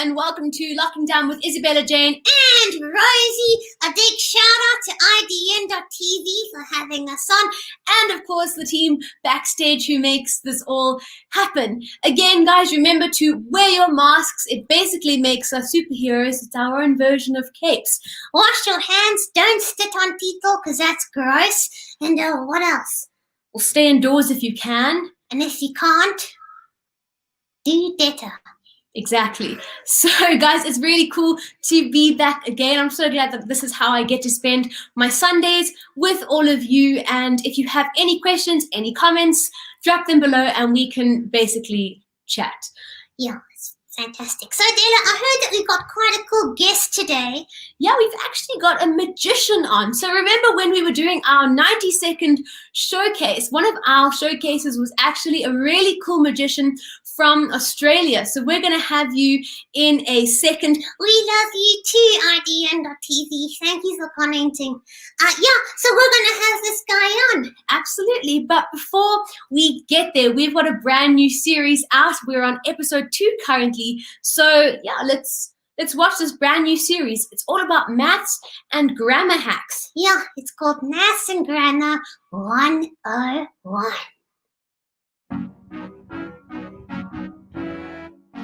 and welcome to Locking Down with Isabella Jane and Rosie. A big shout out to IDN.TV for having us on, and of course the team backstage who makes this all happen. Again, guys, remember to wear your masks. It basically makes us superheroes. It's our own version of capes. Wash your hands, don't spit on people because that's gross. And what else? Well, stay indoors if you can. And if you can't, do better. Exactly. So, guys, it's really cool to be back again. I'm so glad that this is how I get to spend my Sundays with all of you. And if you have any questions, any comments, drop them below and we can basically chat. Yeah, it's fantastic. So, Della, I heard that we got quite a cool guest today. Yeah, we've actually got a magician on. So remember when we were doing our 90-second showcase, one of our showcases was actually a really cool magician from Australia. So we're going to have you in a second. We love you too, IDN.TV. Thank you for commenting. So we're going to have this guy on. Absolutely. But before we get there, we've got a brand new series out. We're on episode 2 currently. So yeah, let's watch this brand new series. It's all about maths and grammar hacks. Yeah, it's called Maths and Grammar 101.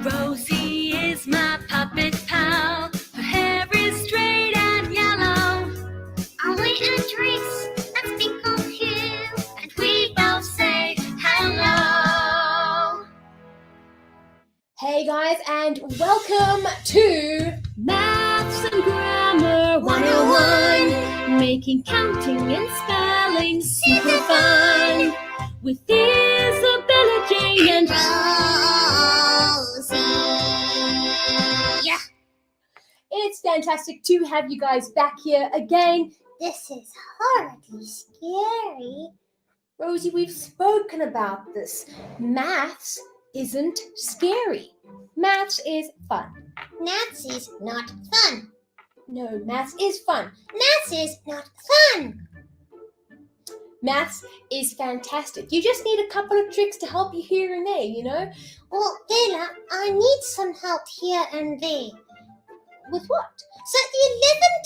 Rosie is my puppet pal. Her hair is straight and yellow. I wear a dress that's pink on hue, and we both say hello. Hey guys, and welcome to Maths and Grammar 101. Making counting and spelling super fun. With Isabella Jane and Rosie. Yeah. It's fantastic to have you guys back here again. This is horribly scary. Rosie, we've spoken about this. Maths isn't scary. Maths is fun. Maths is not fun. No, maths is fun. Maths is not fun. Maths is fantastic. You just need a couple of tricks to help you here and there, you know? Well, Della, I need some help here and there. With what? So the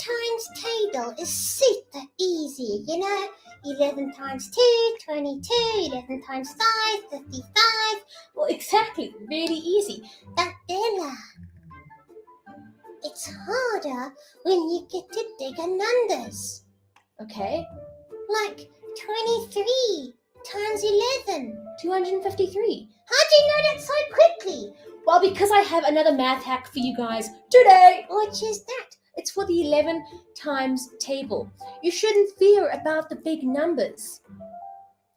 11 times table is super easy, you know? 11 times 2, 22, 11 times 5, 55. Well, exactly. Really easy. But Della, it's harder when you get to bigger numbers. Okay. Like 23 times 11. 253. How'd you know that so quickly? Well, because I have another math hack for you guys today. Which is that? It's for the 11 times table. You shouldn't fear about the big numbers.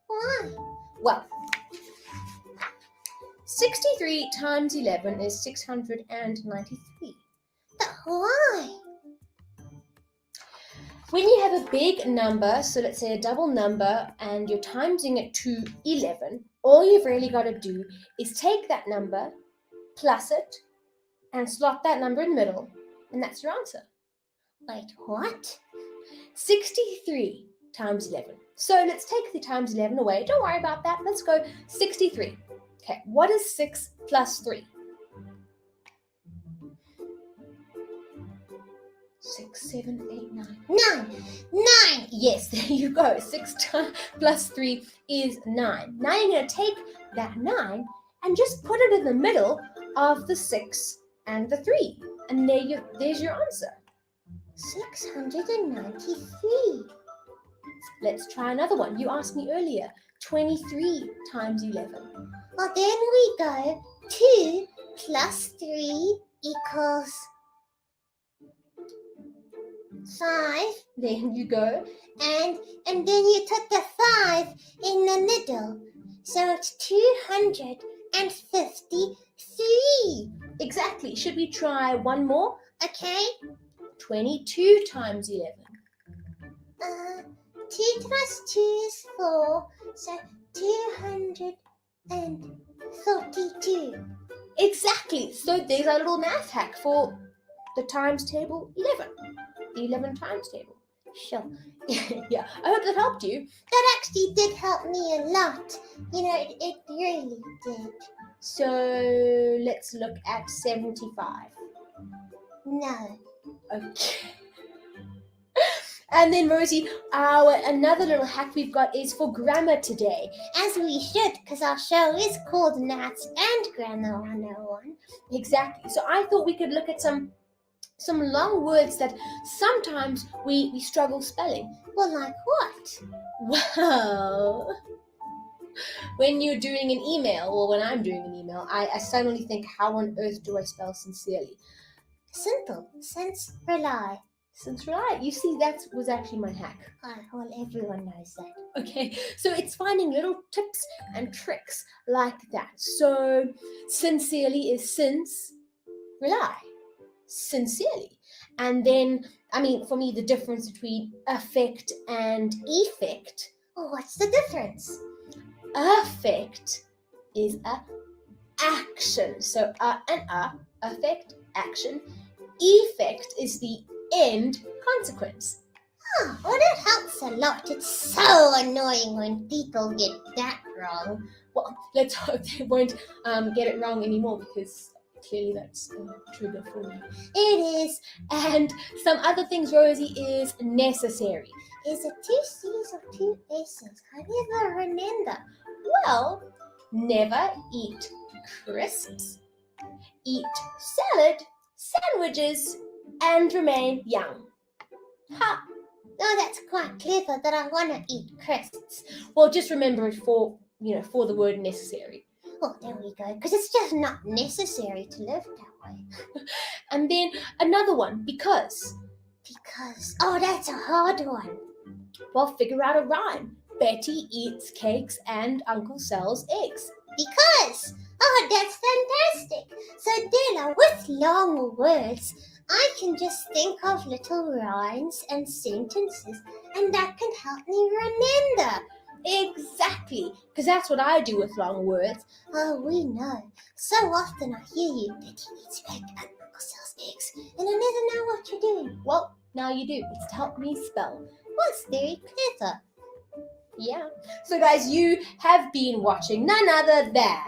Why? Well, 63 times 11 is 693. But why? When you have a big number, so let's say a double number, and you're timesing it to 11, all you've really got to do is take that number, plus it, and slot that number in the middle, and that's your answer. Wait, what? 63 times 11. So let's take the times 11 away. Don't worry about that. Let's go 63. Okay, what is 6 plus 3? 6, 7, 8, 9. 9. Yes, there you go. 6 plus 3 is 9. Now you're going to take that 9 and just put it in the middle of the 6 and the 3. And there's your answer. 693. Let's try another one. You asked me earlier. 23 times 11. Well, then we go 2 plus 3 equals 5. There you go. And then you put the 5 in the middle. So it's 253. Exactly. Should we try one more? Okay. 22 times 11. 2 plus 2 is 4. So 242. Exactly. So there's our little math hack for the times table 11. The 11 times table. Sure. Yeah, I hope that helped you. That actually did help me a lot. You know, it really did. So let's look at 75. No. Okay. And then Rosie, another little hack we've got is for grammar today. As we should, because our show is called Nats and Grammar 101. Exactly. So I thought we could look at some long words that sometimes we struggle spelling. Well, like what? Well, when you're doing an email, or when I'm doing an email, I suddenly think, how on earth do I spell sincerely? Simple. Sense, rely. Since right, you see, that was actually my hack. Oh, well, everyone knows that. Okay, so it's finding little tips and tricks like that. So sincerely is since, rely, sincerely. And then, I mean, for me, the difference between affect and effect. Oh, what's the difference? Affect is a action. So affect, action. Effect is the end consequence. Oh, well, that helps a lot. It's so annoying when people get that wrong. Well, let's hope they won't get it wrong anymore, because clearly that's a trigger for me. It is. And some other things, Rosie, is necessary. Is it 2 C's or 2 S's? I never remember. Well, never eat crisps, eat salad, sandwiches, and remain young. Ha! Oh, that's quite clever that I want to eat crisps. Well, just remember it for the word necessary. Oh, there we go. Because it's just not necessary to live that way. And then another one, because. Because. Oh, that's a hard one. Well, figure out a rhyme. Betty eats cakes and Uncle sells eggs. Because. Oh, that's fantastic. So, Della, with long words, I can just think of little rhymes and sentences, and that can help me remember. Exactly, because that's what I do with long words. Oh, we know. So often I hear you, Betty eats cake and Uncle sells eggs, and I never know what you're doing. Well, now you do. It's to help me spell. Well, it's very clever. Yeah. So, guys, you have been watching none other than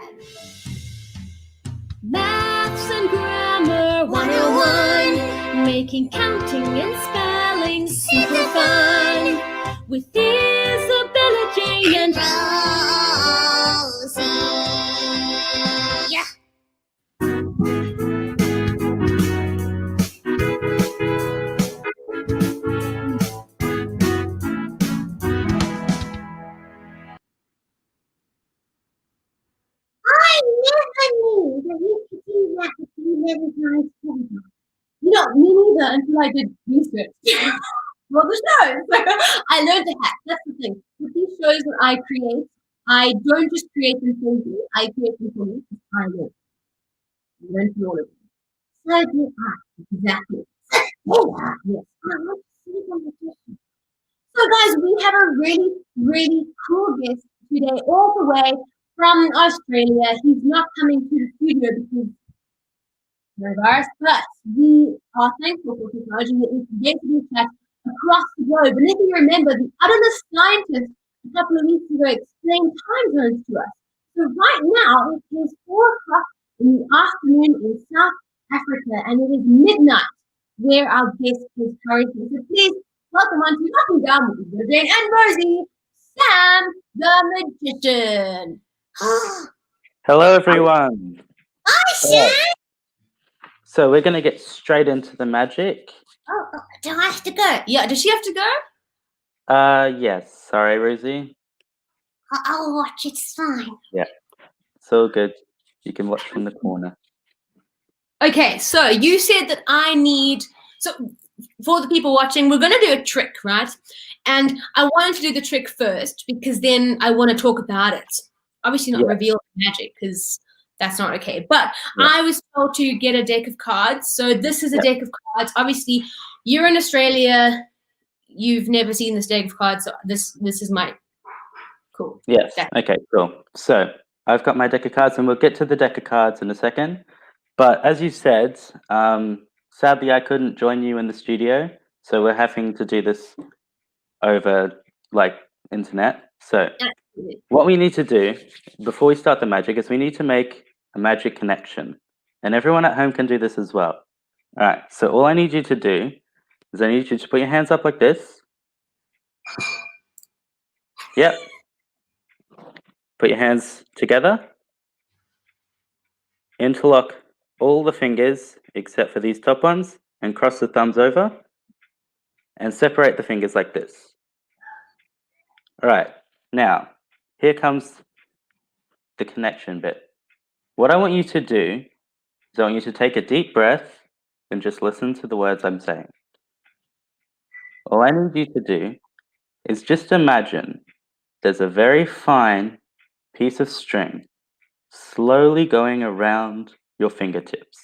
Maths and Grammar 101, making counting and spelling super fun. With Isabella Jane and Rosie. Yeah. I never knew that you could do that with 11 times 10. No, me neither, until I did research for the show. So I learned the hack. That's the thing. With these shows that I create, I don't just create them for you. I create them for you because I learn from all of them. So do I. Exactly. Yes. So guys, we have a really, really cool guest today, all the way from Australia. He's not coming to the studio because coronavirus, but we are thankful for technology that we can basically chat across the globe. And if you remember, the other scientist a couple of weeks ago explained time zones to us. So right now it is 4 o'clock in the afternoon in South Africa, and it is midnight where our guest is currently. So please welcome on to Knocking Down with Isabella Jane and Rosie, Sam the Magician. Hello, everyone. Hi, Sam. So we're going to get straight into the magic. Oh, do I have to go? Yeah, does she have to go? Yes. Sorry, Rosie. I'll watch. It's fine. It's all good. You can watch from the corner. Okay, so you said that I need. So for the people watching, we're going to do a trick, right? And I wanted to do the trick first because then I want to talk about it. Obviously, not reveal the magic because that's not okay. But I was told to get a deck of cards. So this is a deck of cards. Obviously, you're in Australia. You've never seen this deck of cards. So this is my cool. Yes. Okay, cool. So I've got my deck of cards, and we'll get to the deck of cards in a second. But as you said, sadly, I couldn't join you in the studio. So we're having to do this over, internet. So what we need to do before we start the magic is we need to make a magic connection. And everyone at home can do this as well. All right. So all I need you to do is I need you to put your hands up like this. Yep. Put your hands together. Interlock all the fingers except for these top ones and cross the thumbs over and separate the fingers like this. All right. Now, here comes the connection bit. What I want you to do is I want you to take a deep breath and just listen to the words I'm saying. All I need you to do is just imagine there's a very fine piece of string slowly going around your fingertips.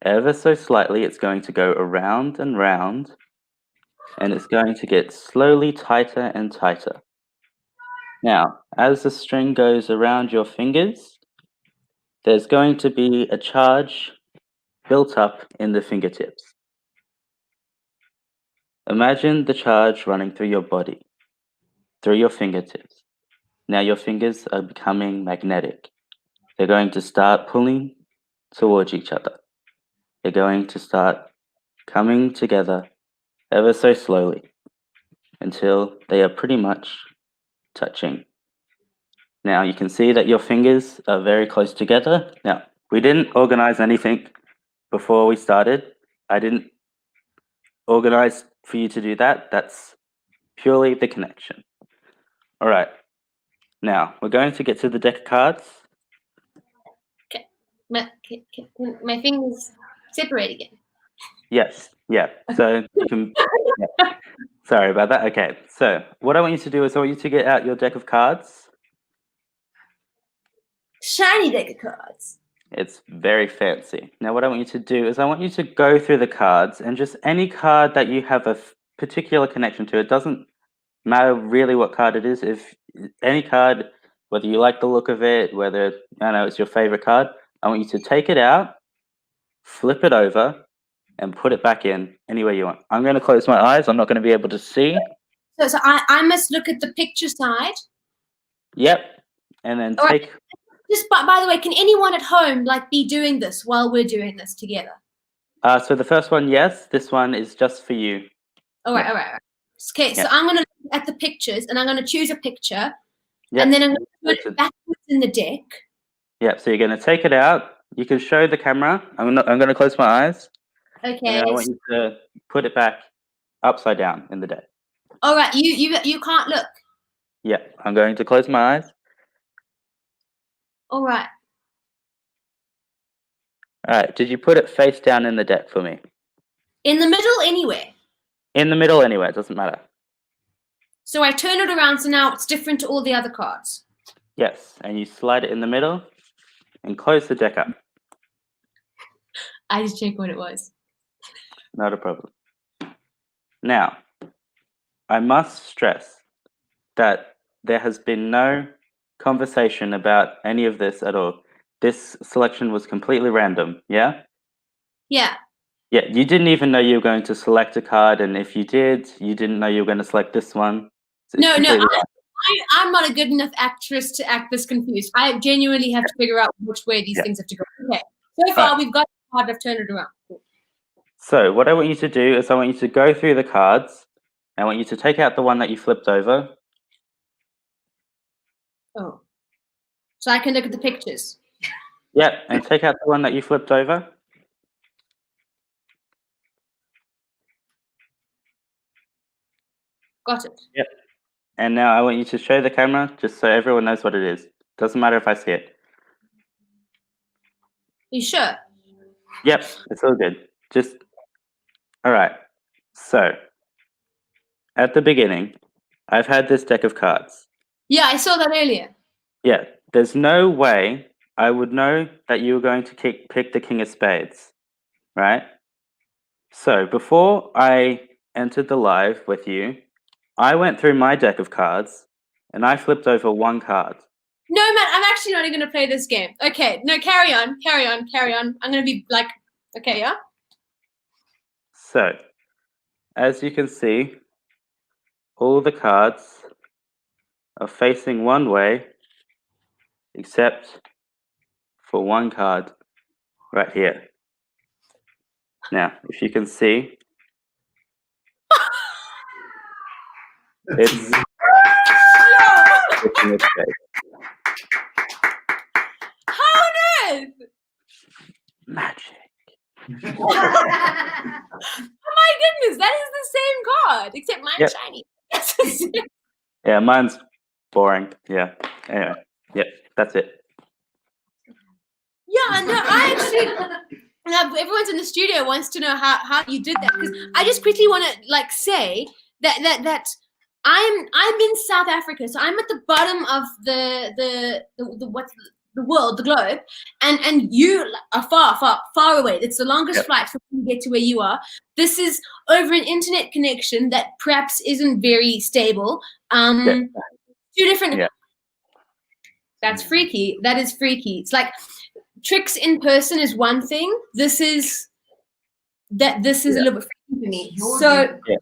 Ever so slightly, it's going to go around and round, and it's going to get slowly tighter and tighter. Now, as the string goes around your fingers, there's going to be a charge built up in the fingertips. Imagine the charge running through your body, through your fingertips. Now your fingers are becoming magnetic. They're going to start pulling towards each other. They're going to start coming together ever so slowly until they are pretty much touching. Now you can see that your fingers are very close together. Now, we didn't organize anything before we started. I didn't organize for you to do that. That's purely the connection. All right. Now, we're going to get to the deck of cards. My fingers separate again. Yes. Yeah. So you can. Yeah. Sorry about that. Okay. So what I want you to do is I want you to get out your deck of cards. Shiny deck of cards. It's very fancy. Now, what I want you to do is I want you to go through the cards and just any card that you have a particular connection to. It doesn't matter really what card it is. If any card, whether you like the look of it, whether I know it's your favorite card, I want you to take it out, flip it over, and put it back in anywhere you want. I'm going to close my eyes. I'm not going to be able to see. So I must look at the picture side. Yep. And then All right. take. Just by the way, can anyone at home be doing this while we're doing this together? So the first one, yes. This one is just for you. All right. Okay, so I'm going to look at the pictures and I'm going to choose a picture, and then I'm going to put it backwards in the deck. Yep. So you're going to take it out. You can show the camera. I'm going to close my eyes. Okay. And I want you to put it back upside down in the deck. All right. You can't look. Yeah. I'm going to close my eyes. All right. All right. Did you put it face down in the deck for me? In the middle, anywhere. In the middle, anywhere. It doesn't matter. So I turn it around, so now it's different to all the other cards. Yes. And you slide it in the middle and close the deck up. I just checked what it was. Not a problem. Now, I must stress that there has been no conversation about any of this at all. This selection was completely random, yeah? Yeah. Yeah, you didn't even know you were going to select a card, and if you did, you didn't know you were going to select this one. So No, I'm not a good enough actress to act this confused. I genuinely have to figure out which way these things have to go. Okay. So far, we've got the card. I've turned it around. Cool. So what I want you to do is I want you to go through the cards. I want you to take out the one that you flipped over. Oh. So I can look at the pictures. Yep, and take out the one that you flipped over. Got it. Yep. And now I want you to show the camera just so everyone knows what it is. Doesn't matter if I see it. You sure? Yep, it's all good. All right. So, at the beginning, I've had this deck of cards. Yeah, I saw that earlier. Yeah, there's no way I would know that you were going to pick the King of Spades, right? So, before I entered the live with you, I went through my deck of cards and I flipped over one card. No, man, I'm actually not even going to play this game. Okay, no, carry on. I'm going to be like, okay, yeah? So, as you can see, all the cards are facing one way, except for one card right here. Now, if you can see, it's in its face. How on earth? Magic. Oh my goodness, that is the same card, except mine's Yep. shiny. That's the same. Yeah, mine's boring. Yeah. Anyway. Yep. That's it. Yeah, no, I actually. Now, everyone's in the studio wants to know how you did that, because I just quickly want to like say that I'm in South Africa, so I'm at the bottom of the world, the globe, and you are far away. It's the longest Yep. flight from when you get to where you are. This is over an internet connection that perhaps isn't very stable. Yeah. Two different. Yeah. That's freaky. That is freaky. It's like tricks in person is one thing. This is a little bit freaky for me. So Yeah.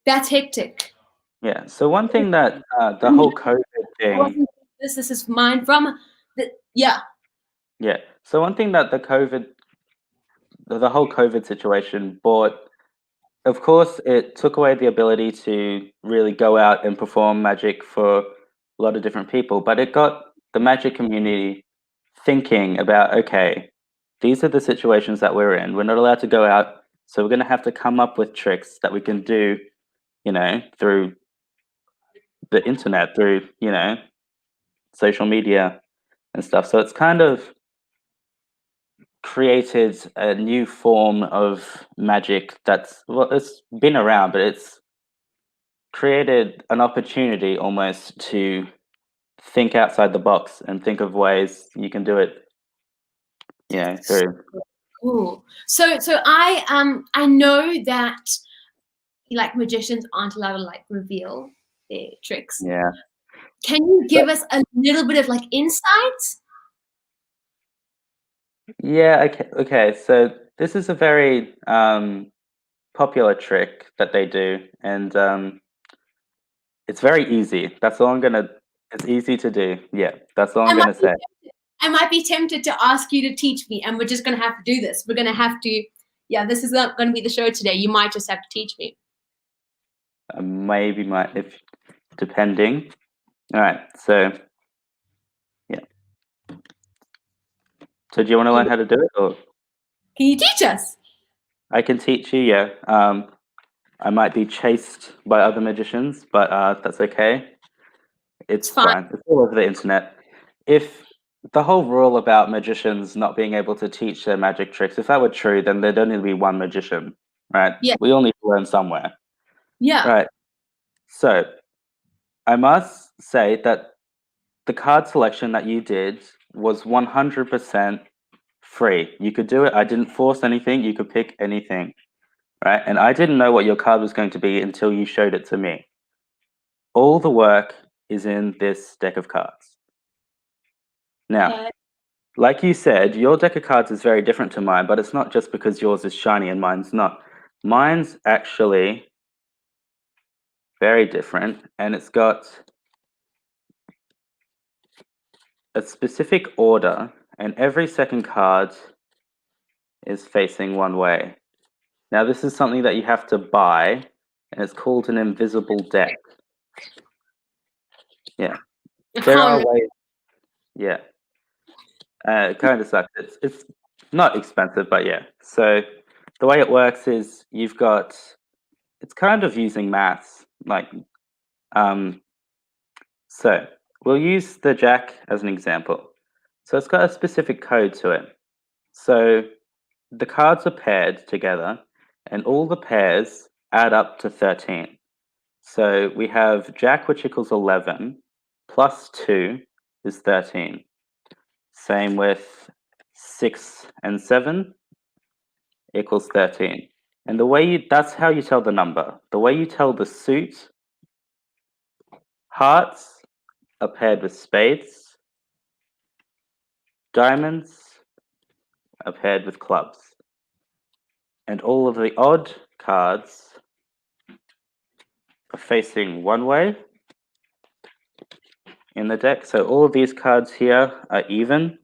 that's hectic. Yeah. So one thing that the whole COVID thing. This is mine from the yeah. Yeah. So one thing that the whole COVID situation brought, of course, it took away the ability to really go out and perform magic for a lot of different people, but it got the magic community thinking about, okay, these are the situations that we're in. We're not allowed to go out, so we're going to have to come up with tricks that we can do, through the internet, through, social media and stuff. So it's kind of created a new form of magic it's been around, but it's created an opportunity almost to think outside the box and think of ways you can do it, through. Cool. So I know that like magicians aren't allowed to like reveal their tricks. Yeah. Can you give us a little bit of like insights? Yeah, okay. So this is a very popular trick that they do, and it's very easy. That's all I'm gonna. It's easy to do. Yeah, that's all I'm gonna say. I might be tempted to ask you to teach me, and we're just gonna have to do this. We're gonna have to. Yeah, this is not going to be the show today. You might just have to teach me. Maybe if depending. All right. So yeah. So do you want to learn how to do it, or Can you teach us? I can teach you? Yeah. I might be chased by other magicians, but that's okay. It's fine. It's all over the internet. If the whole rule about magicians not being able to teach their magic tricks, if that were true, then there'd only be one magician, right? Yeah. We all need to learn somewhere. Yeah. Right. So I must say that the card selection that you did was 100% free. You could do it. I didn't force anything. You could pick anything, right? And I didn't know what your card was going to be until you showed it to me. All the work is in this deck of cards. Now, like you said, your deck of cards is very different to mine, but it's not just because yours is shiny and mine's not. Mine's actually very different, and it's got a specific order, and every second card is facing one way. Now, this is something that you have to buy, and it's called an invisible deck. Yeah. There are ways. Yeah. It kind of sucks. It's not expensive, but yeah. So the way it works is it's kind of using maths. So we'll use the Jack as an example. So it's got a specific code to it. So the cards are paired together, and all the pairs add up to 13. So we have Jack, which equals 11, plus 2 is 13. Same with 6 and 7 equals 13. And that's how you tell the number. The way you tell the suit, hearts are paired with spades, diamonds are paired with clubs. And all of the odd cards are facing one way in the deck. So all of these cards here are even,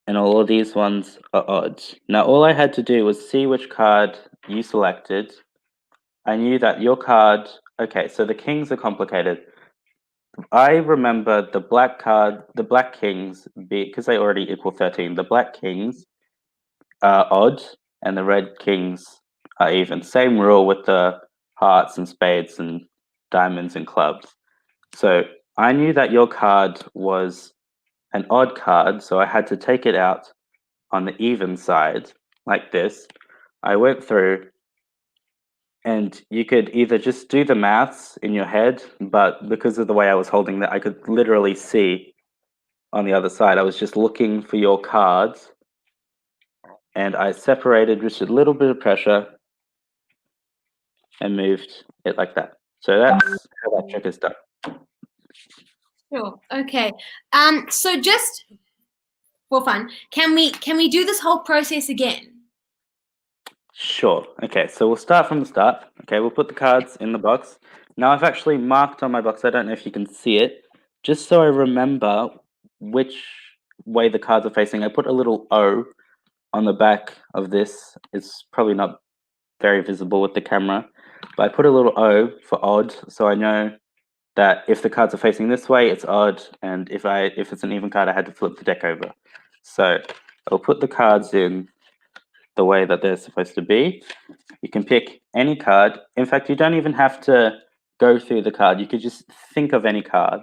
and all of these ones are odd. Now, all I had to do was see which card you selected. I knew that your card. Okay, so the kings are complicated. I remember the black card, the black kings, because they already equal 13. The black kings are odd, and the red kings are even. Same rule with the hearts and spades and diamonds and clubs. So I knew that your card was an odd card, so I had to take it out on the even side, like this. I went through, and you could either just do the maths in your head, but because of the way I was holding that, I could literally see on the other side. I was just looking for your cards, and I separated just a little bit of pressure and moved it like that. So that's how that trick is done. Sure. Okay. So just for fun, can we do this whole process again? Sure. Okay, so we'll start from the start. Okay, we'll put the cards in the box. Now I've actually marked on my box, I don't know if you can see it, just so I remember which way the cards are facing. I put a little O on the back of this. It's probably not very visible with the camera, but I put a little O for odd, so I know that if the cards are facing this way, it's odd, and if it's an even card, I had to flip the deck over. So I'll put the cards in the way that they're supposed to be. You can pick any card. In fact, you don't even have to go through the card. You could just think of any card,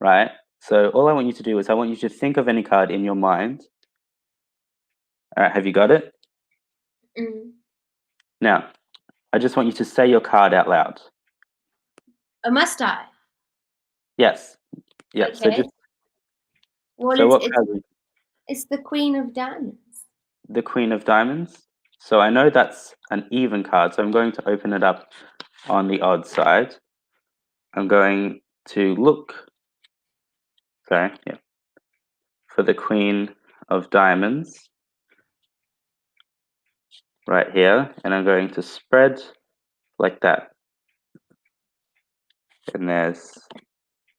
right? So all I want you to do is I want you to think of any card in your mind. All right, have you got it? Mm. Now, I just want you to say your card out loud. Must I? Yes. Yeah. So Okay. just Well, so what it's card? it's the Queen of Diamonds. The Queen of Diamonds. So I know that's an even card, so I'm going to open it up on the odd side. I'm going to look, for the Queen of Diamonds right here, and I'm going to spread like that. And there's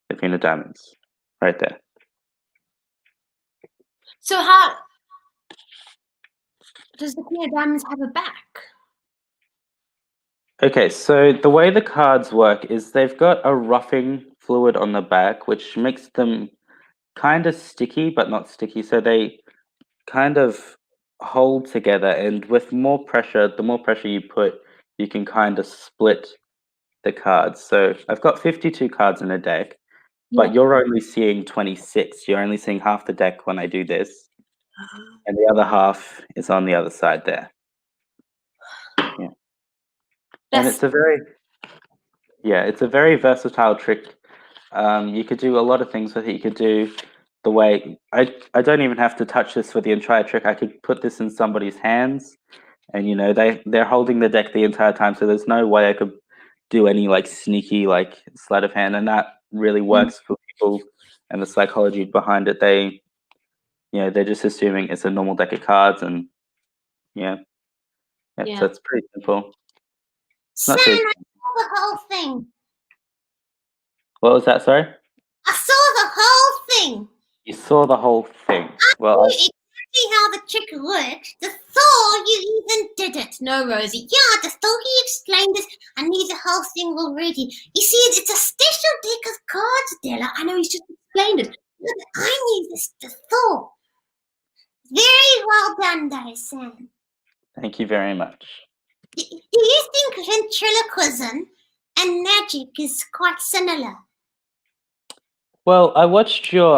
the Queen of Diamonds right there. So how does the Queen of Diamonds have a back? Okay, so the way the cards work is they've got a roughing fluid on the back, which makes them kind of sticky, but not sticky. So they kind of hold together, and with more pressure, the more pressure you put, you can kind of split the cards. So I've got 52 cards in a deck, but you're only seeing 26. You're only seeing half the deck when I do this, and the other half is on the other side there. Yeah. And it's a very versatile trick. You could do a lot of things with it. You could do the way I don't even have to touch this for the entire trick. I could put this in somebody's hands, and they're holding the deck the entire time, so there's no way I could do any like sneaky like sleight of hand, and that really works for people and the psychology behind it. They're just assuming it's a normal deck of cards, and so it's pretty simple. Sam, Not too- I saw the whole thing. What was that? Sorry, I saw the whole thing. you saw the whole thing. I Well, knew exactly how the trick worked. The Thor, you even did it. No, Rosie. Yeah, the Thor, you explained it. I knew the whole thing already. You see, it's a special deck of cards, Della. I know you just explained it. But I knew this, the Thor. Very well done, though, Sam. thank you very much. Do you think ventriloquism and magic is quite similar? Well, I watched your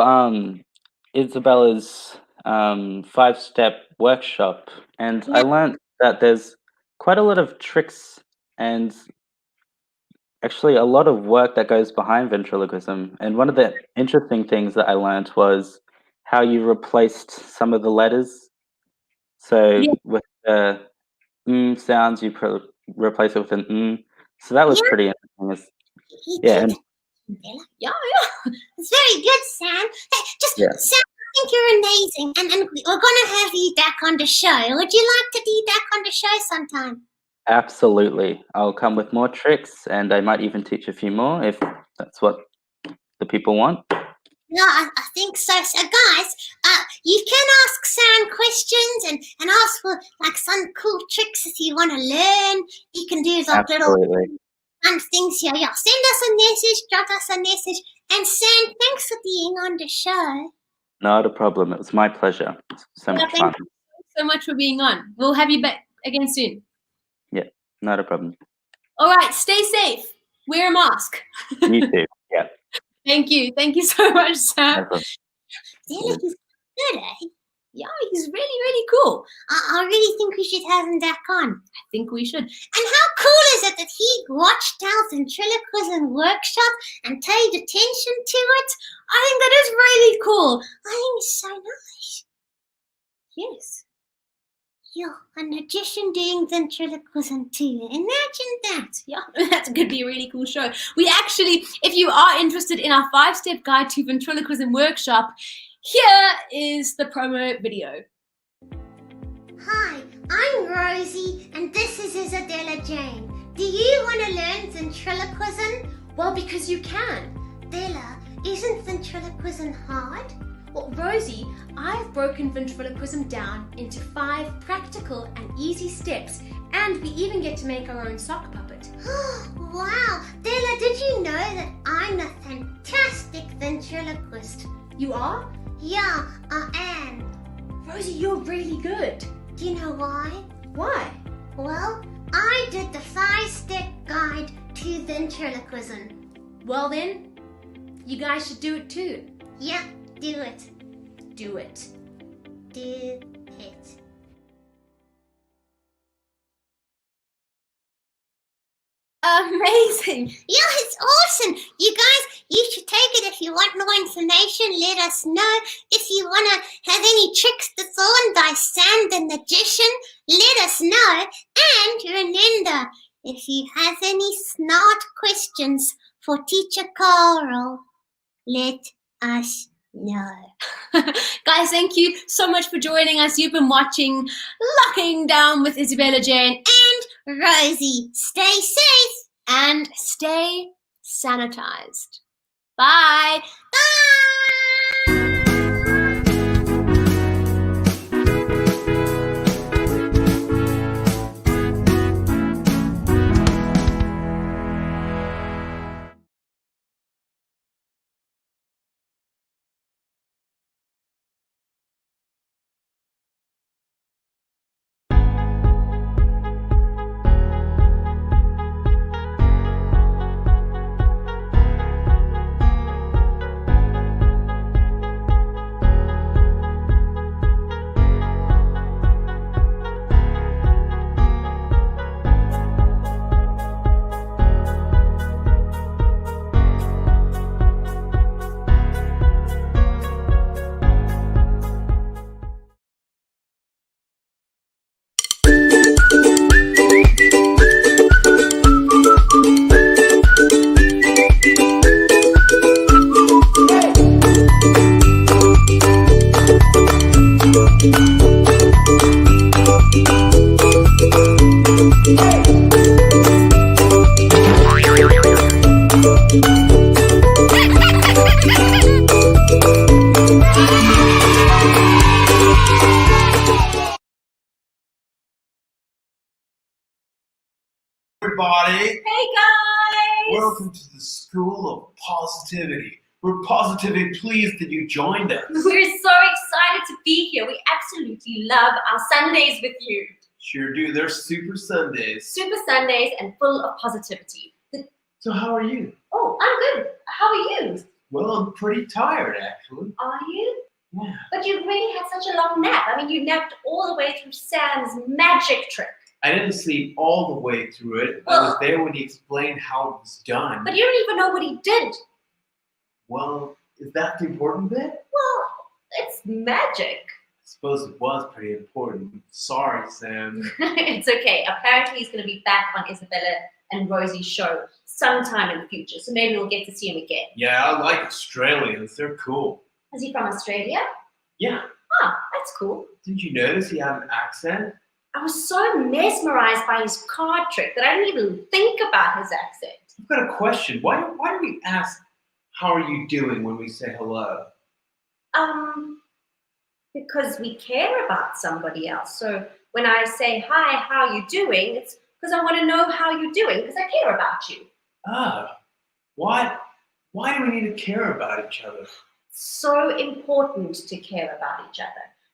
Isabella's 5-step workshop, and I learned that there's quite a lot of tricks and actually a lot of work that goes behind ventriloquism. And one of the interesting things that I learned was how you replaced some of the letters. So with the sounds, you replace it with an So that was pretty interesting. And Yeah. It's very good, Sam. Hey, Sam, I think you're amazing. And we're going to have you back on the show. Would you like to be back on the show sometime? absolutely. I'll come with more tricks, and I might even teach a few more if that's what the people want. No, I think so. So, guys, you can ask Sam questions and ask for like some cool tricks if you want to learn. You can do like little Absolutely. fun things here. Yeah, send us a message, drop us a message. And Sam, thanks for being on the show. Not a problem. It was my pleasure. It's so Yeah, much thank fun. you so much for being on. We'll have you back again soon. Not a problem. All right, stay safe. Wear a mask. You too. Yeah. Thank you. Thank you so much, No Sam. problem. Della, he's good, eh? Yeah, he's really, really cool. I really think we should have him back on. I think we should. And how cool is it that he watched our ventriloquism workshop and paid attention to it? I think that is really cool. I think it's so nice. Yes. Yeah, a magician doing ventriloquism too. Imagine that. Yeah, that could be a really cool show. We actually, if you are interested in our 5-step guide to ventriloquism workshop, here is the promo video. Hi, I'm Rosie, and this is Isabella Jane. Do you want to learn ventriloquism? Well, because you can. Della, isn't ventriloquism hard? Well, Rosie, I've broken ventriloquism down into 5 practical and easy steps, and we even get to make our own sock puppet. Wow, Della, did you know that I'm a fantastic ventriloquist? You are? Yeah, I am. Rosie, you're really good. Do you know why? Why? Well, I did the 5-step guide to ventriloquism. Well then, you guys should do it too. Yeah, do it. Do it. Do it. Amazing. Yeah, it's awesome. You guys, you should take it. If you want more information, let us know. If you want to have any tricks performed by Sam the Magician, let us know. And remember, if you have any smart questions for Teacher Carl, let us know. Guys, thank you so much for joining us. You've been watching Locking Down with Isabella Jane And Rosie, stay safe. and stay sanitized. Bye. Bye. Everybody, Hey guys. welcome to the School of Positivity. We're positively pleased that you joined us. We're so excited to be here. We absolutely love our Sundays with you. Sure do. They're super Sundays. Super Sundays and full of positivity. So how are you? Oh, I'm good. How are you? Well, I'm pretty tired, actually. Are you? Yeah. But you really had such a long nap. I mean, you napped all the way through Sam's magic trick. I didn't sleep all the way through it. I was there when he explained how it was done. But you don't even know what he did. Well, is that the important bit? Well, it's magic. I suppose it was pretty important. Sorry, Sam. It's okay. Apparently, he's going to be back on Isabella and Rosie's show sometime in the future. So maybe we'll get to see him again. Yeah, I like Australians. They're cool. Is he from Australia? Yeah. Oh, that's cool. Didn't you notice he had an accent? I was so mesmerized by his card trick that I didn't even think about his accent. I've got a question. Why do we ask how are you doing when we say hello? Because we care about somebody else. So when I say, hi, how are you doing? It's because I want to know how you're doing because I care about you. Why do we need to care about each other? So important to care about each other.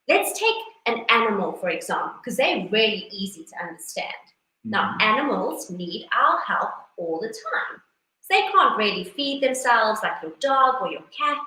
Let's take an animal, for example, because they're really easy to understand. Now, animals need our help all the time. They can't really feed themselves like your dog or your cat,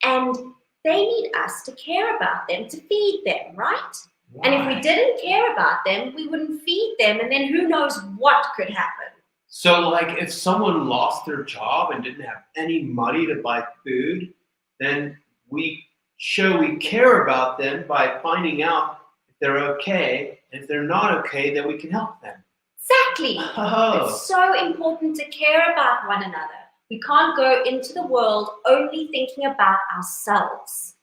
and they need us to care about them, to feed them, right? Why? And if we didn't care about them, we wouldn't feed them, and then who knows what could happen. So, like, if someone lost their job and didn't have any money to buy food, then we show we care about them by finding out if they're okay. And if they're not okay, then we can help them. Exactly. Oh. It's so important to care about one another. We can't go into the world only thinking about ourselves.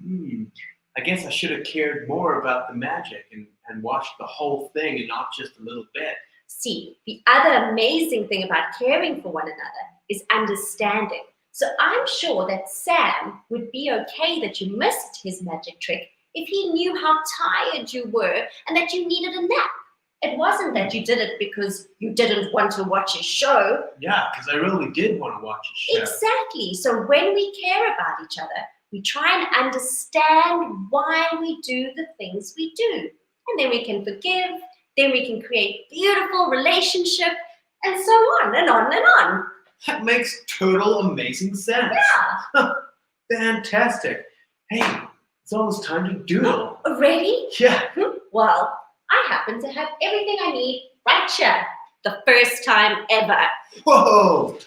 I guess I should have cared more about the magic and watched the whole thing and not just a little bit. See, the other amazing thing about caring for one another is understanding. So I'm sure that Sam would be okay that you missed his magic trick if he knew how tired you were and that you needed a nap. It wasn't that you did it because you didn't want to watch his show. Yeah, because I really did want to watch a show. Exactly. So when we care about each other, we try and understand why we do the things we do. And then we can forgive, then we can create beautiful relationship, and so on and on and on. That makes total amazing sense. Yeah. Fantastic. Hey, it's almost time to doodle. Ready? Yeah. Well, I happen to have everything I need right here. The first time ever. Whoa!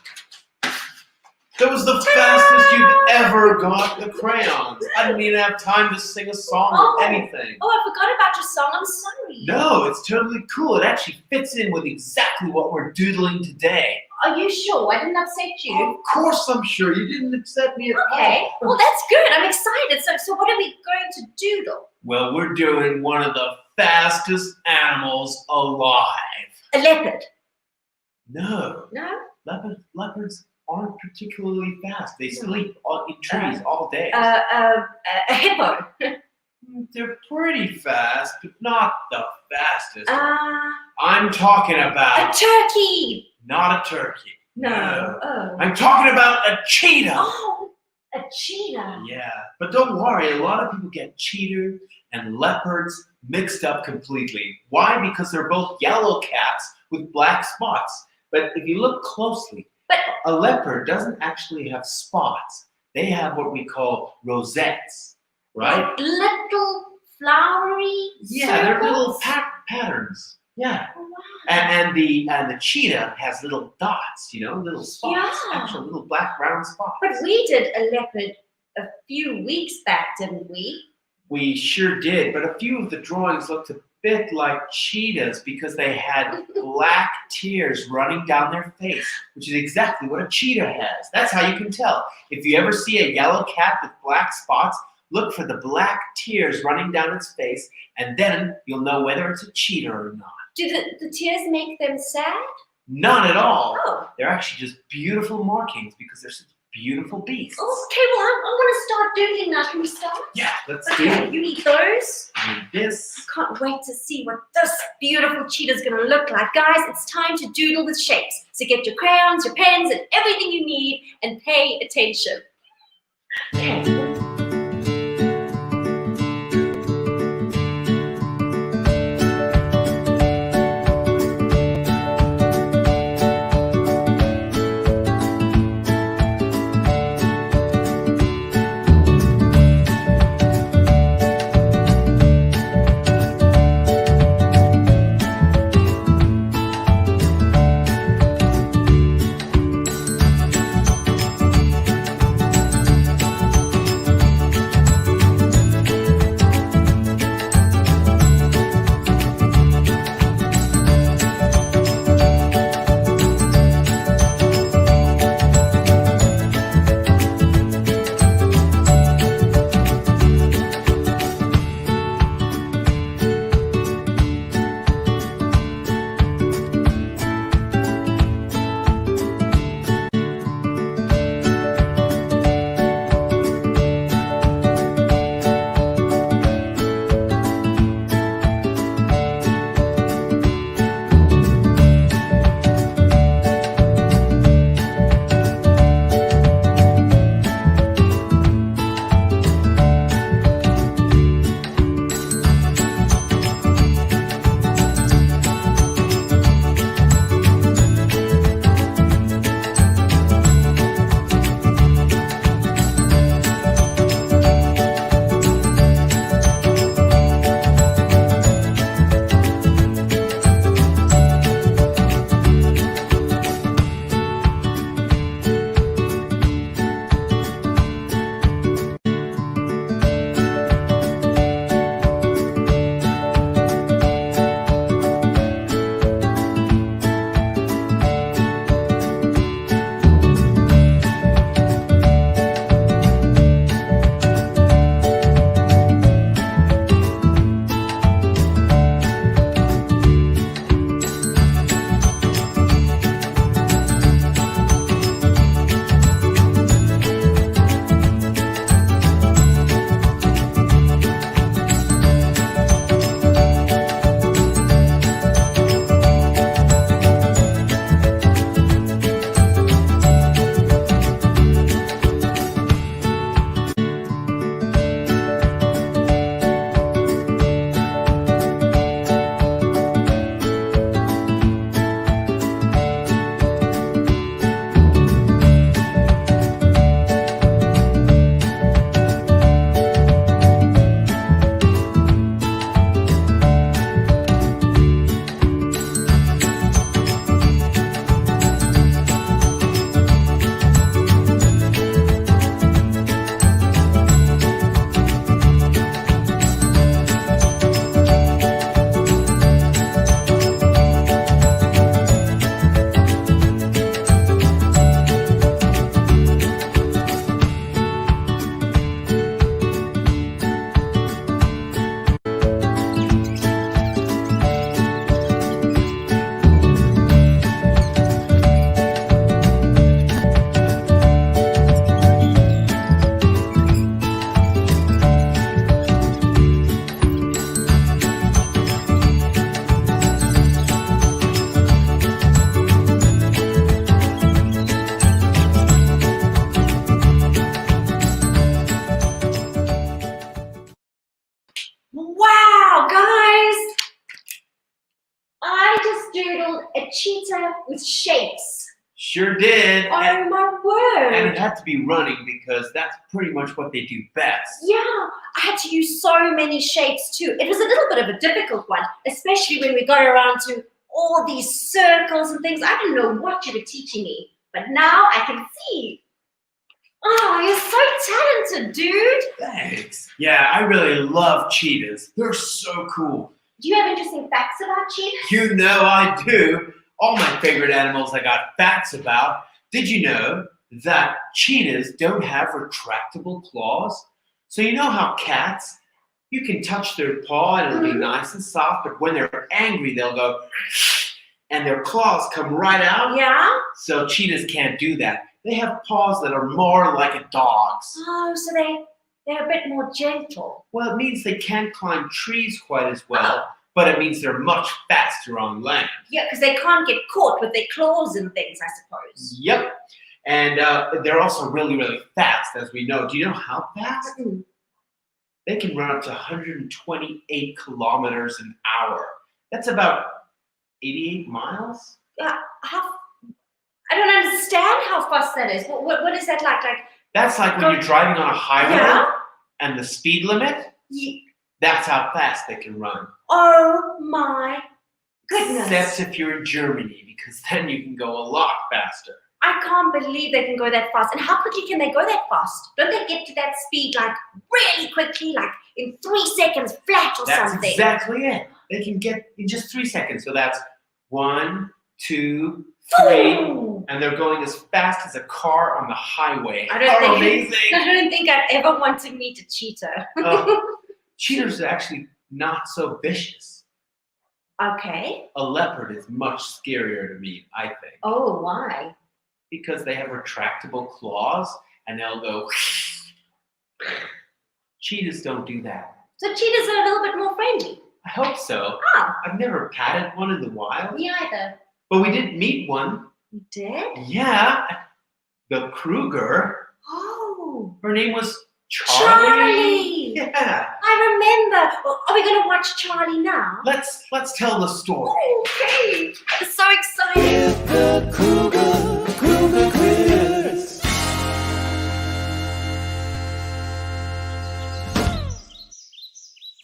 That was the fastest you've ever got the crayons. I didn't even have time to sing a song or anything. Oh, I forgot about your song. I'm sorry. No, it's totally cool. It actually fits in with exactly what we're doodling today. Are you sure? I didn't upset you. Of course I'm sure. You didn't upset me at Okay. all. Well, that's good. I'm excited. So what are we going to doodle? Well, we're doing one of the fastest animals alive. A leopard. No. No? Leopards aren't particularly fast. They sleep in trees all day. A hippo. They're pretty fast, but not the fastest. A I'm talking about turkey. not a turkey. No. Oh. I'm talking about a cheetah. Oh, a cheetah. Yeah, but don't worry. A lot of people get cheetah and leopards mixed up completely. Why? Because they're both yellow cats with black spots. But if you look closely, a leopard doesn't actually have spots. They have what we call rosettes, right? Little flowery Yeah, they're little circles? patterns. Yeah. Oh, wow. And the cheetah has little dots, little spots, Yeah. actual little black round spots. But we did a leopard a few weeks back, didn't we? We sure did, but a few of the drawings looked a bit like cheetahs because they had black tears running down their face, which is exactly what a cheetah has. That's how you can tell. If you ever see a yellow cat with black spots, look for the black tears running down its face, and then you'll know whether it's a cheetah or not. Do the tears make them sad? Not at all. Oh. They're actually just beautiful markings because they're such beautiful beasts. Okay, well, I want to start doodling now. Can we start? Yeah, let's do Okay, it. you need those. And this. Can't wait to see what this beautiful cheetah's going to look like. Guys, it's time to doodle with shapes. So get your crayons, your pens, and everything you need and pay attention. Okay. with shapes. Sure did. Oh my word. And it had to be running because that's pretty much what they do best. Yeah, I had to use so many shapes too. It was a little bit of a difficult one, especially when we got around to all these circles and things. I didn't know what you were teaching me, but now I can see. Oh, you're so talented, dude. Thanks. Yeah, I really love cheetahs. They're so cool. Do you have interesting facts about cheetahs? You know I do. All my favorite animals I got facts about. Did you know that cheetahs don't have retractable claws? So you know how cats, you can touch their paw and it'll be nice and soft, but when they're angry, they'll go, and their claws come right out. Yeah? So cheetahs can't do that. They have paws that are more like a dog's. Oh, so they're a bit more gentle. Well, it means they can't climb trees quite as well, but it means they're much faster on land. Yeah, because they can't get caught with their claws and things, I suppose. Yep. And they're also really, really fast, as we know. Do you know how fast? They can run up to 128 kilometers an hour. That's about 88 miles. Yeah, I don't understand how fast that is. What is that like? That's like when you're driving on a highway Yeah? and the speed limit, that's how fast they can run. Oh my goodness. Except if you're in Germany, because then you can go a lot faster. I can't believe they can go that fast. And how quickly can they go that fast? Don't they get to that speed like really quickly, like in 3 seconds flat or That's something? exactly it. They can get in just 3 seconds. So that's 1, 2, 3, Ooh. and they're going as fast as a car on the highway. I don't How think- amazing! I don't think I'd ever want to meet a cheetah. Cheetahs are actually not so vicious. Okay. A leopard is much scarier to me, I think, Oh, why? because they have retractable claws and they'll go. Cheetahs don't do that. So cheetahs are a little bit more friendly. I hope so. Oh, I've never patted one in the wild, me either. but we did meet one. You did? Yeah, the Kruger. Oh. Her name was Charlie! Yeah. I remember. Well, are we going to watch Charlie now? Let's tell the story. Okay. I'm so excited.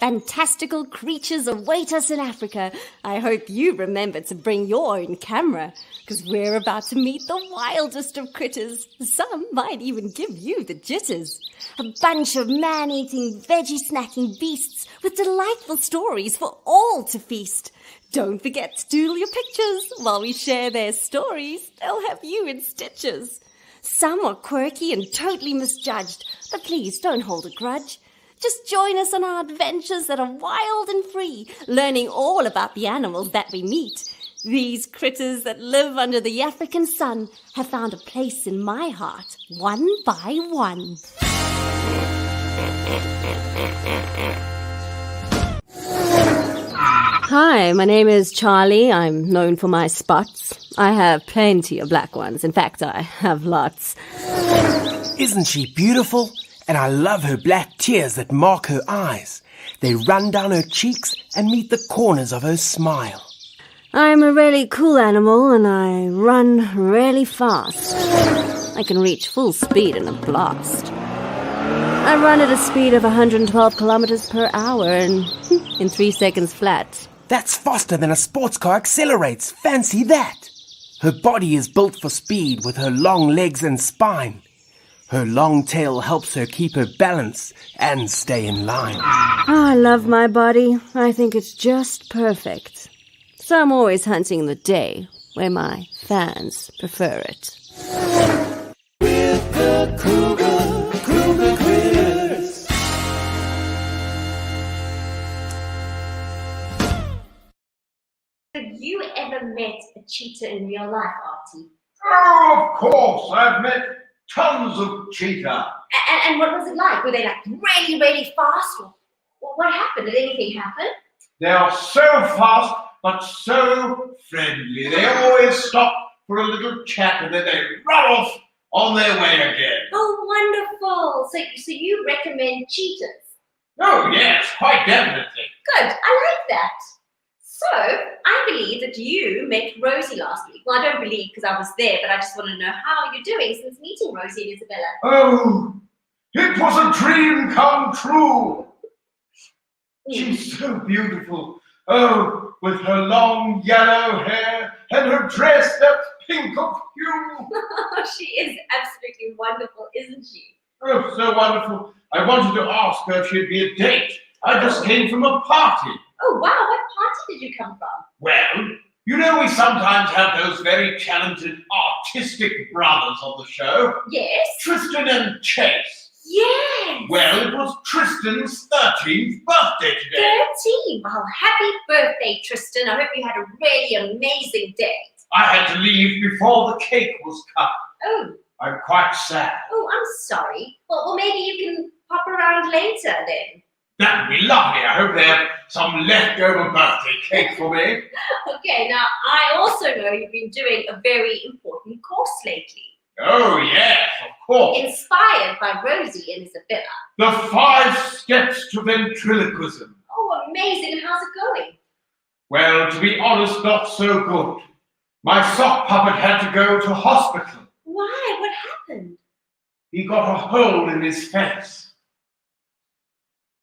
Fantastical creatures await us in Africa. I hope you remember to bring your own camera, because we're about to meet the wildest of critters. Some might even give you the jitters. A bunch of man-eating, veggie-snacking beasts with delightful stories for all to feast. Don't forget to doodle your pictures. While we share their stories, they'll have you in stitches. Some are quirky and totally misjudged, but please don't hold a grudge. Just join us on our adventures that are wild and free, learning all about the animals that we meet. These critters that live under the African sun have found a place in my heart, one by one. Hi, my name is Charlie. I'm known for my spots. I have plenty of black ones. In fact, I have lots. Isn't she beautiful? And I love her black tears that mark her eyes. They run down her cheeks and meet the corners of her smile. I'm a really cool animal and I run really fast. I can reach full speed in a blast. I run at a speed of 112 kilometers per hour and in 3 seconds flat. That's faster than a sports car accelerates. Fancy that! Her body is built for speed with her long legs and spine. Her long tail helps her keep her balance and stay in line. Oh, I love my body. I think it's just perfect. So I'm always hunting in the day, where my fans prefer it. Have you ever met a cheetah in real life, Artie? Oh, of course, I've met tons of cheetah. And what was it like? Were they like really, really fast? Or what happened? Did anything happen? They are so fast, but so friendly. They always stop for a little chat and then they run off on their way again. Oh, wonderful. So you recommend cheetahs? Oh, yes, quite definitely. Good. I like that. So So, I believe that you met Rosie last week. Well, I don't believe because I was there, but I just want to know how you're doing since meeting Rosie and Isabella. Oh, it was a dream come true. She's so beautiful. Oh, with her long yellow hair and her dress that's pink of hue. She is absolutely wonderful, isn't she? Oh, so wonderful. I wanted to ask her if she'd be a date. I just came from a party. Oh, wow. What party did you come from? Well, you know we sometimes have those very talented artistic brothers on the show. Yes. Tristan and Chase. Yes. Well, it was Tristan's 13th birthday today. 13. Well, happy birthday, Tristan. I hope you had a really amazing day. I had to leave before the cake was cut. Oh. I'm quite sad. Oh, I'm sorry. Well, maybe you can pop around later then. That'd be lovely. I hope they have some leftover birthday cake for me. Okay, now I also know you've been doing a very important course lately. Oh, yes, of course. Inspired by Rosie and Isabella. The 5 steps to ventriloquism. Oh, amazing. And how's it going? Well, to be honest, not so good. My sock puppet had to go to hospital. Why? What happened? He got a hole in his face.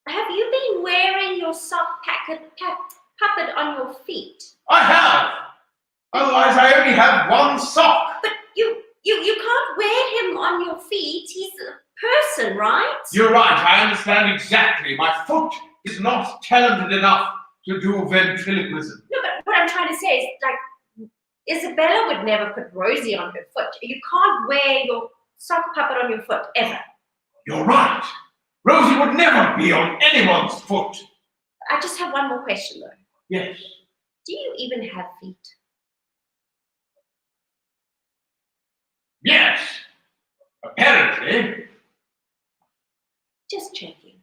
Have you been wearing your sock puppet on your feet? I have. Otherwise, I only have one sock. But you can't wear him on your feet. He's a person, right? You're right. I understand exactly. My foot is not talented enough to do ventriloquism. No, but what I'm trying to say is, like, Isabella would never put Rosie on her foot. You can't wear your sock puppet on your foot, ever. You're right. Rosie would never be on anyone's foot. I just have one more question, though. Yes. Do you even have feet? Yes. Apparently. Just checking.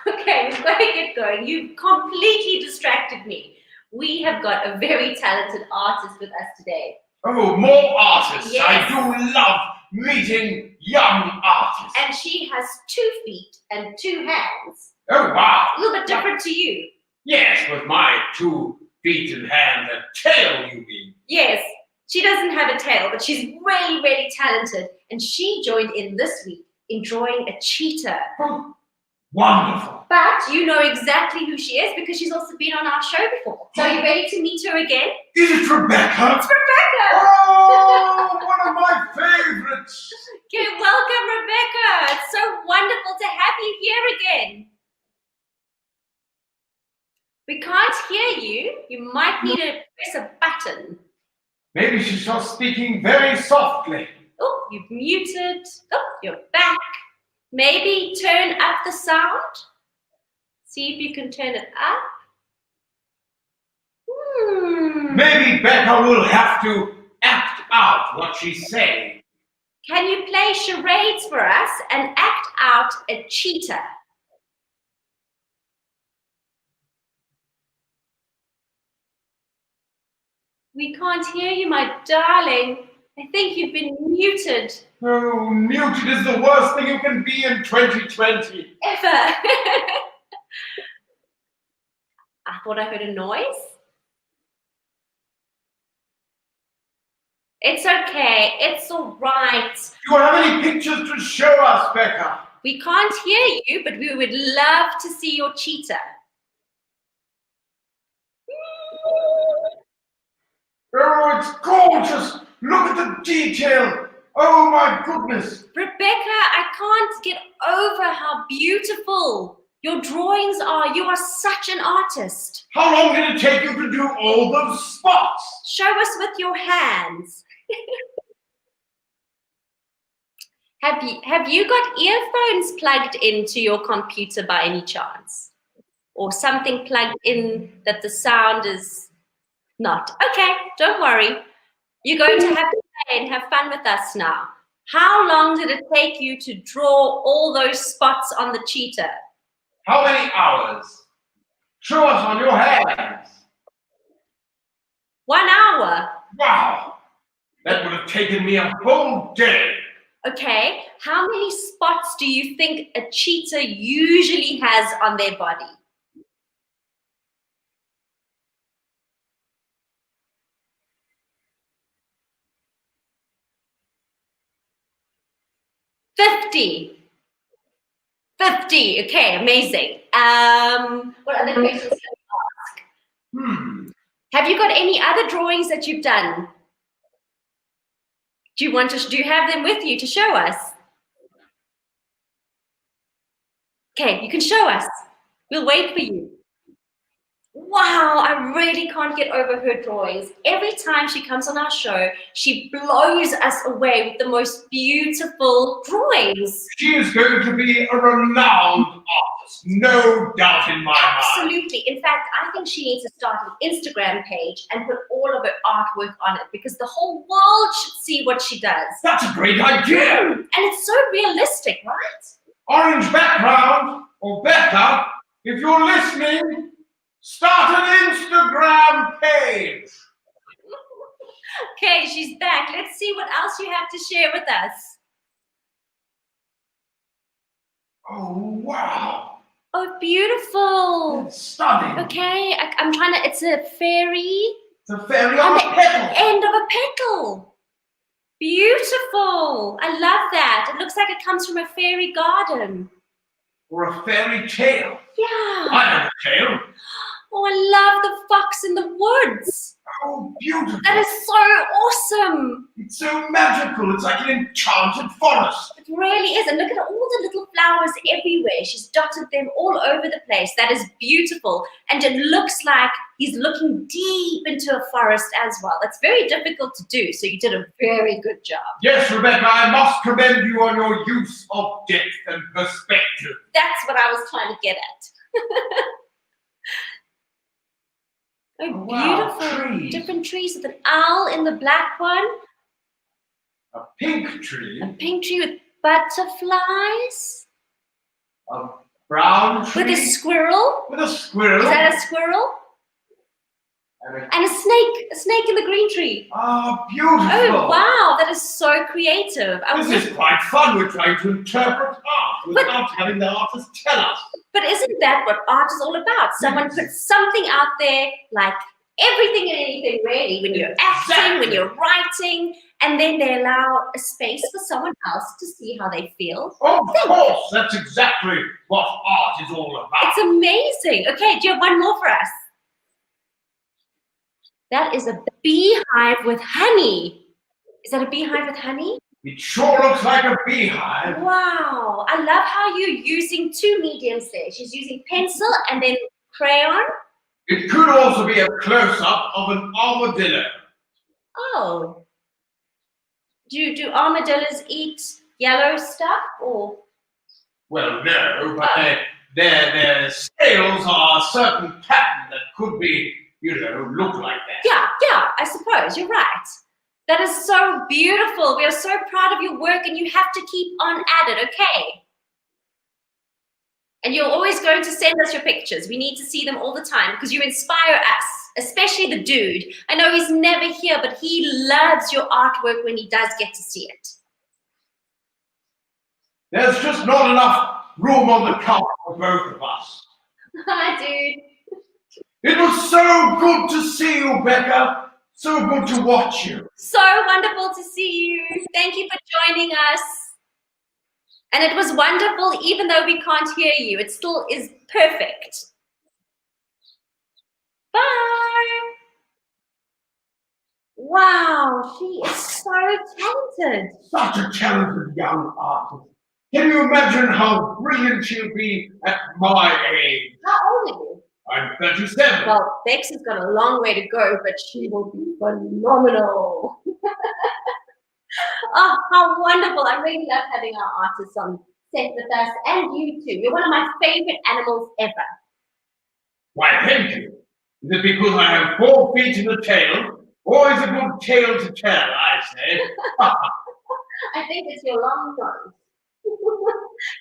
Okay, we've got to get going. You've completely distracted me. We have got a very talented artist with us today. Oh, more artists. Yes. I do love meeting young artists. And she has 2 feet and 2 hands. Oh, wow. A little bit different to you. Yes, with my 2 feet and hand and tail, you mean? Yes, she doesn't have a tail, but she's really, really talented. And she joined in this week in drawing a cheetah. Oh, wonderful. But you know exactly who she is because she's also been on our show before. So are you ready to meet her again? Is it Rebecca? It's Rebecca! Oh, one of my favorites. Okay, welcome, Rebecca. It's so wonderful to have you here again. We can't hear you. You might need to press a button. Maybe she's just speaking very softly. Oh, you've muted. Oh, you're back. Maybe turn up the sound. See if you can turn it up. Maybe Becca will have to act out what she's saying. Can you play charades for us and act out a cheetah? We can't hear you, my darling. I think you've been muted. Oh, muted is the worst thing you can be in 2020. Ever. I thought I heard a noise. It's okay. It's all right. Do you have any pictures to show us, Becca? We can't hear you, but we would love to see your cheetah. Oh, it's gorgeous. Look at the detail. Oh, my goodness. Rebecca, I can't get over how beautiful your drawings are. You are such an artist. How long did it take you to do all those spots? Show us with your hands. Have you got earphones plugged into your computer by any chance? Or something plugged in that the sound is not? Okay, don't worry. You're going to have to play and have fun with us now. How long did it take you to draw all those spots on the cheetah? How many hours? Show us on your hands. 1 hour. Wow. That would have taken me a whole day. Okay, how many spots do you think a cheetah usually has on their body? 50. 50. Okay, amazing. What other questions can I ask? Have you got any other drawings that you've done? Do you have them with you to show us? Okay, you can show us. We'll wait for you. Wow, I really can't get over her drawings. Every time she comes on our show, she blows us away with the most beautiful drawings. She is going to be a renowned artist, no doubt in my mind. Absolutely. In fact, I think she needs to start an Instagram page and put all of her artwork on it because the whole world should see what she does. That's a great idea. And it's so realistic, right? Orange background, or Becca, if you're listening, start an Instagram page. Okay, she's back. Let's see what else you have to share with us. Oh, wow. Oh, beautiful. It's stunning. Okay, I'm trying to, it's a fairy. It's a fairy on a petal. End of a petal. Beautiful. I love that. It looks like it comes from a fairy garden. Or a fairy tale. Yeah. I have a tale. Oh, I love the fox in the woods. Oh, beautiful. That is so awesome. It's so magical. It's like an enchanted forest. It really is. And look at all the little flowers everywhere. She's dotted them all over the place. That is beautiful. And it looks like he's looking deep into a forest as well. That's very difficult to do. So you did a very good job. Yes, Rebecca, I must commend you on your use of depth and perspective. That's what I was trying to get at. Oh, wow, beautiful. trees. Different trees with an owl in the black one. A pink tree. A pink tree with butterflies. A brown tree. With a squirrel. With a squirrel. Is that a squirrel? And a snake in the green tree. Ah, beautiful. Oh, wow, that is so creative. This is quite fun. We're trying to interpret art without having the artist tell us. But isn't that what art is all about? Someone puts something out there, like everything and anything really, when you're acting, when you're writing, and then they allow a space for someone else to see how they feel. Of course, that's exactly what art is all about. It's amazing. Okay, do you have one more for us? That is a beehive with honey. Is that a beehive with honey? It sure looks like a beehive. Wow. I love how you're using two mediums there. She's using pencil and then crayon. It could also be a close-up of an armadillo. Oh. Do armadillos eat yellow stuff or? Well, no, but their scales are a certain pattern that could be, look like that. Yeah, I suppose. You're right. That is so beautiful. We are so proud of your work and you have to keep on at it, okay? And you're always going to send us your pictures. We need to see them all the time because you inspire us, especially the dude. I know he's never here, but he loves your artwork when he does get to see it. There's just not enough room on the cover for both of us. Hi, dude. It was so good to see you, Becca. So good to watch you. So wonderful to see you. Thank you for joining us. And it was wonderful, even though we can't hear you. It still is perfect. Bye. Wow, she is so talented. Such a talented young artist. Can you imagine how brilliant she'll be at my age? How old are you? I'm 37. Well, Bex has got a long way to go, but she will be phenomenal. Oh, how wonderful. I really love having our artists on set with us, and you too. You're one of my favorite animals ever. Why, thank you. Is it because I have 4 feet in the tail, or is it a good tale to tell, I say? I think it's your long nose.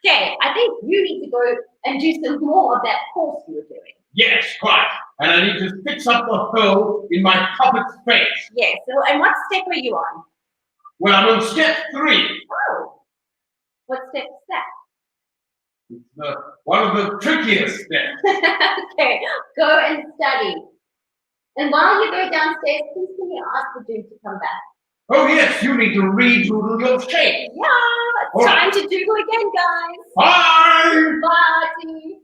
Okay, I think you need to go and do some more of that course you were doing. Yes, quite. And I need to fix up the hole in my puppet's face. Yes, so, and what step are you on? Well, I'm on step 3. Oh, what step is that? It's one of the trickiest steps. Okay, go and study. And while you go downstairs, please can you ask the dude to come back? Oh yes, you need to redoodle your shape. Yeah. All right. Time to doodle again, guys. Bye. Bye.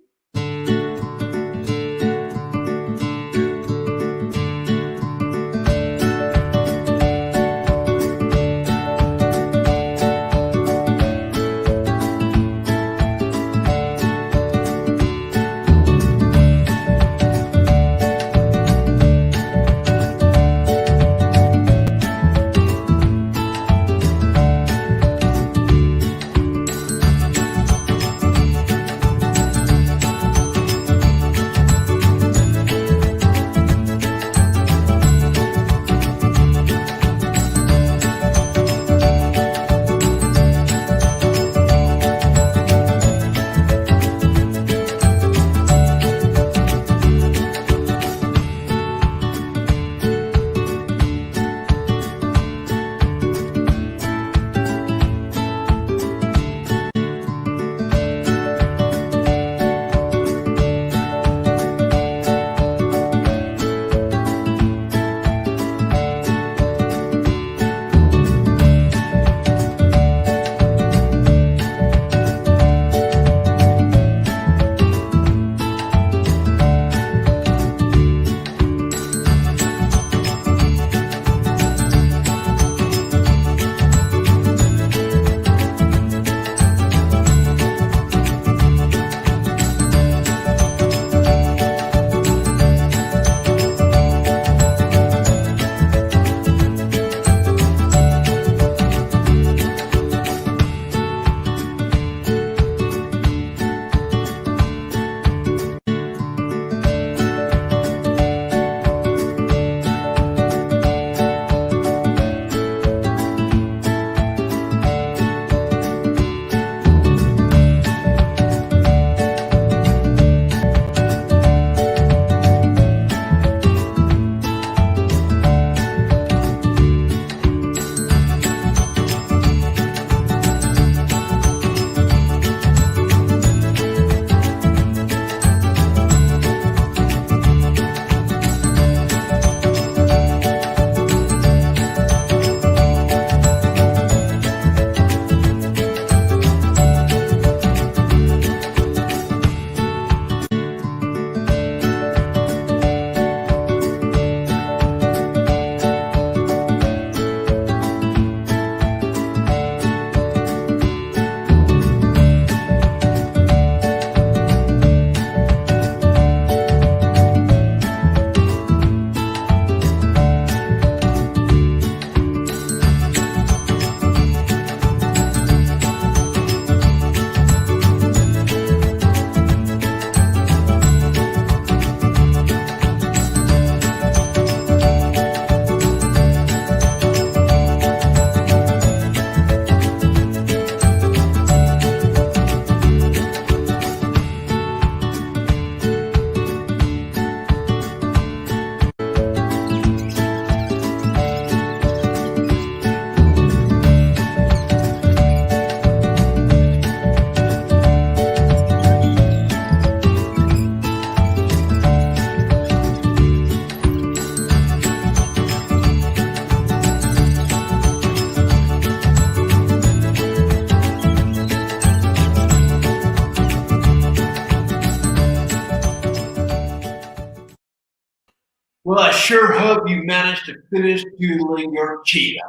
Well, I sure hope you managed to finish doodling your cheetah.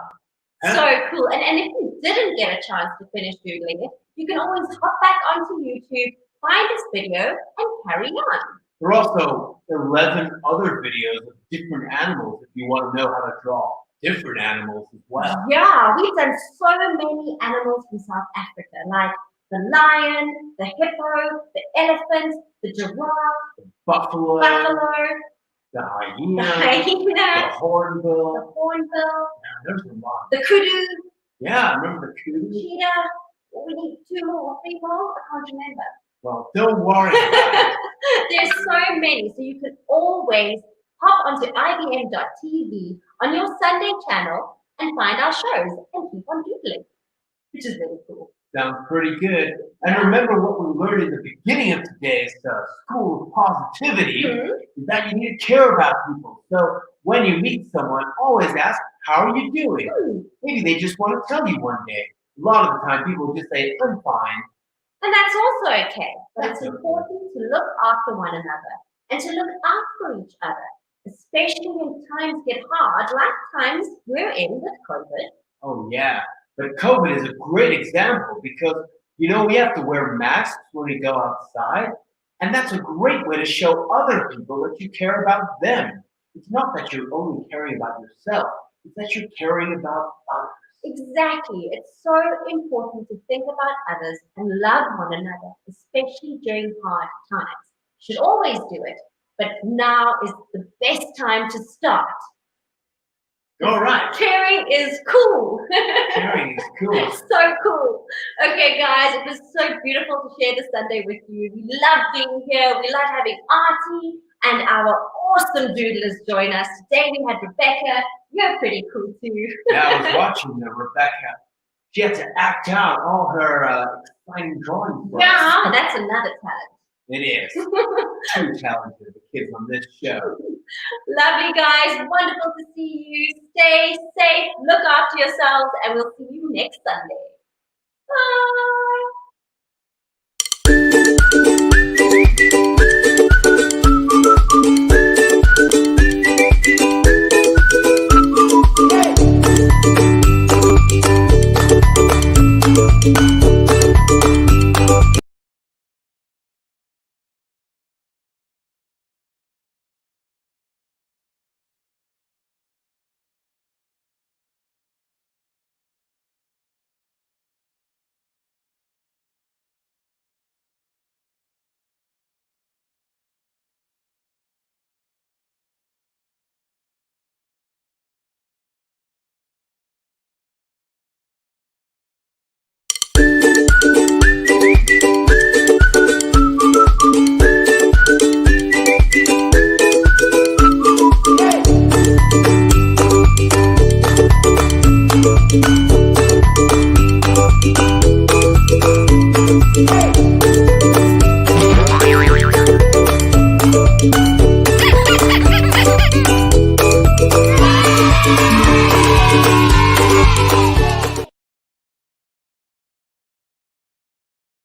So cool. And if you didn't get a chance to finish doodling it, you can always hop back onto YouTube, find this video, and carry on. There are also 11 other videos of different animals if you want to know how to draw different animals as well. Yeah, we've done so many animals from South Africa, like the lion, the hippo, the elephant, the giraffe, Buffalo, the hyena, the hornbill. Yeah, there's a lot. The kudu. Yeah, remember the kudu? Cheetah. We need 2 more or 3 more. I can't remember. Well, don't worry about it. There's so many, so you can always hop onto IBM.tv on your Sunday channel and find our shows and keep on doodling, which is really cool. Sounds pretty good. And remember what we learned in the beginning of today's School of Positivity is that you need to care about people. So when you meet someone, always ask, how are you doing? Maybe they just want to tell you one day. A lot of the time, people just say, I'm fine. And that's also okay. But That's it's okay. important to look after one another and to look out for each other, especially when times get hard, like times we're in with COVID. Oh, yeah. But COVID is a great example because, we have to wear masks when we go outside. And that's a great way to show other people that you care about them. It's not that you're only caring about yourself, it's that you're caring about others. Exactly. It's so important to think about others and love one another, especially during hard times. You should always do it, but now is the best time to start. All right. Caring is cool. Caring is cool. So cool. Okay, guys, it was so beautiful to share this Sunday with you. We love being here. We love having Artie and our awesome doodlers join us. Today we had Rebecca. You're pretty cool too. Yeah, I was watching Rebecca. She had to act out all her fine drawing for us. Yeah, that's another talent. It is. Too talented, the kids on this show. Lovely, guys. Wonderful to see you. Stay safe. Look after yourselves, and we'll see you next Sunday. Bye. Hey!